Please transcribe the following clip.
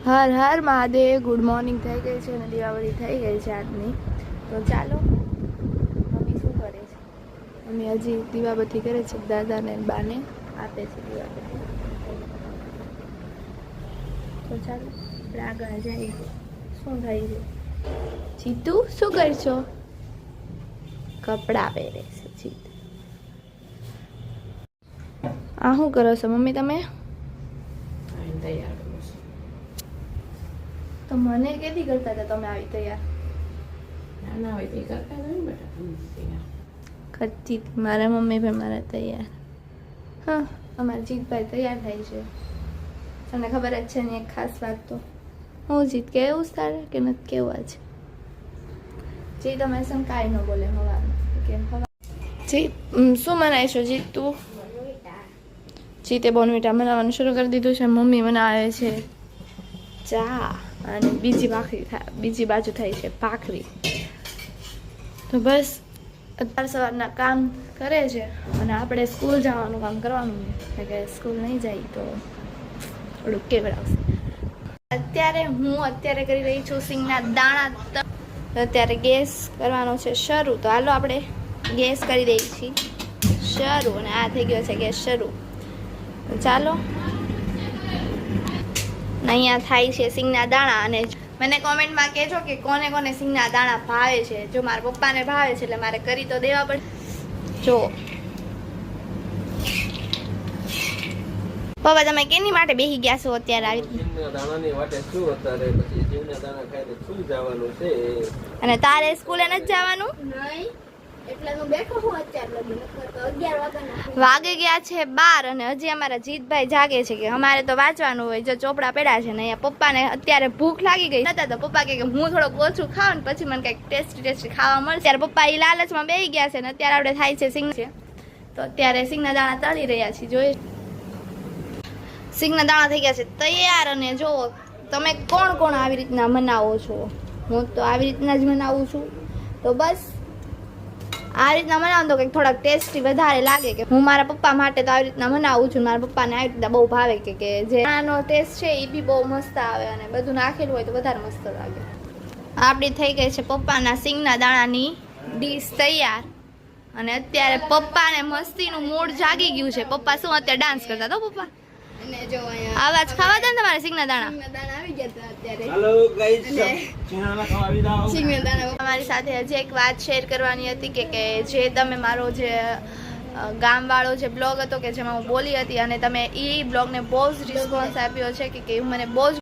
Har Har Mahadev. Good morning થઈ ગઈ છે અને દિવાળી થઈ ગઈ છે આજની. તો ચાલો, મમ્મી શું કરે છે? મમ્મી હજી દીવાબત્તી કરે છે, દાદાને બાને આપે છે દીવાબત્તી. તો ચાલો આપણે આગળ જઈએ. શું થાય છે? જીતુ શું કરશો? કપડાં પહેરે છે જીતુ. આ શું કરો છો મમ્મી તમે? તો મને કેદી કરતા હતા તમે આવી તૈયાર? કરતી હતી મારા મમ્મી પણ મારા તૈયાર. હા, અમારા જીતભાઈ તૈયાર થાય છે. તમને ખબર જ છે ને એક ખાસ વાત તો. હું જીત કેવું તારે કે નથી કેવું આજે? જી તમે શું કાંઈ ન બોલે હવાનું કે હવા. જીત શું બનાવીશું જીત તું? જીતે બોર્નવિટા બનાવવાનું શરૂ કરી દીધું છે. મમ્મી બનાવે છે ચા અને બીજી બાજુ થાય છે ભાખરી. તો બસ અત્યારે સવારના કામ કરે છે અને આપણે સ્કૂલ જવાનું કામ કરવાનું છે કે સ્કૂલ નહીં જાય તો થોડુંક કેવડાવશે. અત્યારે કરી રહી છું સિંગના દાણા. અત્યારે ગેસ કરવાનો છે શરૂ. તો હાલો આપણે ગેસ કરી દઈએ છીએ શરૂ અને આ થઈ ગયો છે ગેસ શરૂ. તો ચાલો, અહીંયા થાય છે સિંગના દાણા. અને મને કોમેન્ટમાં કહેજો કે કોને કોને સિંગના દાણા ભાવે છે. જો મારા પપ્પાને ભાવે છે એટલે મારે કરી તો દેવા પડે. જો પપ્પા તમે કેની માટે બેસી ગયા છો અત્યારે આવી? અને તારે સ્કૂલે નથી જવાનું? વાગે ગયા છે 12 અને હજી અમારા જીતભાઈ જાગે છે કે અમારે તો વાંચવાનું હોય. જો ચોપડા પડ્યા છે ને અહીંયા પપ્પાને અત્યારે ભૂખ લાગી ગઈ હતા તો પપ્પા કે હું થોડોક ઓછું ખાવ ને પછી મને કંઈક ટેસ્ટી ખાવા મળશે. ત્યારે પપ્પા એ લાલચમાં બેસી ગયા છે ને અત્યારે આપણે થાય છે સિંગ છે. તો અત્યારે સિંગના દાણા તળી રહ્યા છીએ. જોઈએ સિંગના દાણા થઈ ગયા છે તૈયાર. અને જો તમે કોણ કોણ આવી રીતના મનાવો છો? હું તો આવી રીતના જ મનાવું છું. તો બસ આ રીતના બનાવું તો કંઈક થોડાક ટેસ્ટી વધારે લાગે. કે હું મારા પપ્પા માટે તો આવી રીતના બનાવું છું. મારા પપ્પાને આવી રીતના બહુ ભાવે કે જે આનો ટેસ્ટ છે એ બી બહુ મસ્ત આવે અને બધું નાખેલું હોય તો વધારે મસ્ત લાગે. આપણી થઈ ગઈ છે પપ્પાના સિંગના દાણાની ડીશ તૈયાર. અને અત્યારે પપ્પાને મસ્તીનું મૂડ જાગી ગયું છે. પપ્પા શું અત્યારે ડાન્સ કરતા તો પપ્પા આવાજ ખાવા હતા ને તમારે સિંગના દાણા? તમારી સાથે હજી એક વાત શેર કરવાની હતી કે જે તમે મારો જે ગામવાળો જે બ્લોગ હતો કે જેમાં હું બોલી હતી અને તમે એ બ્લોગને બહુ જ રિસ્પોન્સ આપ્યો છે કે મને બહુ જ